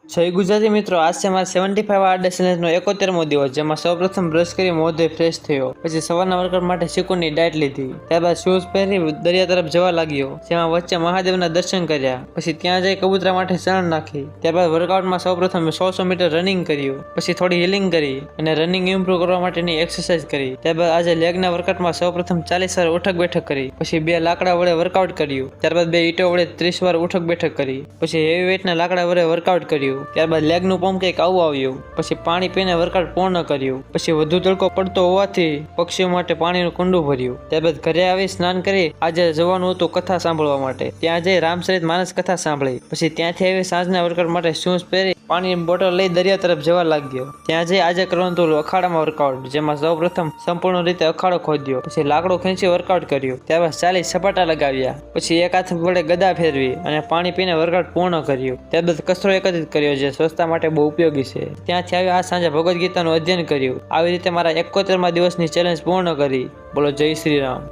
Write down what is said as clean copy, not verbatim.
જય ગુજરાતી મિત્રો, આજ છે મારા 75 આર ડે ચેલેન્જનો 71મો દિવસ, જેમાં સૌપ્રથમ બ્રશ કરી મોં ધોઈ ફ્રેશ થયો, પછી સવારના વર્કઆઉટ માટે ચીકુની ડાયટ લીધી, ત્યારબાદ શૂઝ પહેરી દરિયા તરફ જવા લાગ્યો, જેમાં વચ્ચે મહાદેવના દર્શન કર્યા, પછી ત્યાં જઈ કબૂતરા માટે ચણ નાખી, ત્યારબાદ વર્કઆઉટમાં સૌપ્રથમ 100 મીટર રનિંગ કર્યું, પછી થોડી હીલિંગ કરી અને રનિંગ ઇમ્પ્રૂવ કરવા માટેની એક્સરસાઇઝ કરી, ત્યારબાદ આજે લેગના વર્કઆઉટમાં સૌપ્રથમ 40 વાર ઉઠક બેઠક કરી, પછી 2 લાકડા વડે વર્કઆઉટ કર્યું, ત્યારબાદ 2 ઈંટો વડે 30 વાર ઉઠક બેઠક કરી, પછી હેવી વેઇટના લાકડા વડે વર્કઆઉટ કર્યું, ત્યારબાદ લેગનું પંપ કંઈક આવું આવ્યું, પછી પાણી પીને વર્કઆઉટ પૂર્ણ કર્યું, પછી વધુ તડકો પડતો હોવાથી પક્ષીઓ માટે પાણીનું કુંડું ભર્યું, ત્યારબાદ ઘરે આવી સ્નાન કરી આજે જવાનું હતું કથા સાંભળવા માટે, ત્યાં જઈ રામચરિત માનસ કથા સાંભળી, પછી ત્યાંથી આવી સાંજના વર્કઆઉટ માટે શૂઝ પહેરી પાણીની બોટલ લઈ દરિયા તરફ જવા લાગ્યો, ત્યાં જઈ આજે કરવાનું હતું અખાડામાં વર્કઆઉટ, જેમાં સૌપ્રથમ સંપૂર્ણ રીતે અખાડો ખોદ્યો, પછી લાકડો ખેંચી વર્કઆઉટ કર્યું, ત્યારબાદ 40 સપાટા લગાવ્યા, પછી એક હાથ વડે ગદા ફેરવી અને પાણી પીને વર્કઆઉટ પૂર્ણ કર્યું, ત્યારબાદ કચરો એકત્રિત કર્યો જે સ્વચ્છતા માટે બહુ ઉપયોગી છે, ત્યાંથી આવી આ સાંજે ભગવદ્ ગીતાનું અધ્યયન કર્યું. આવી રીતે મારા 71મા દિવસની ચેલેન્જ પૂર્ણ કરી. બોલો જય શ્રી રામ.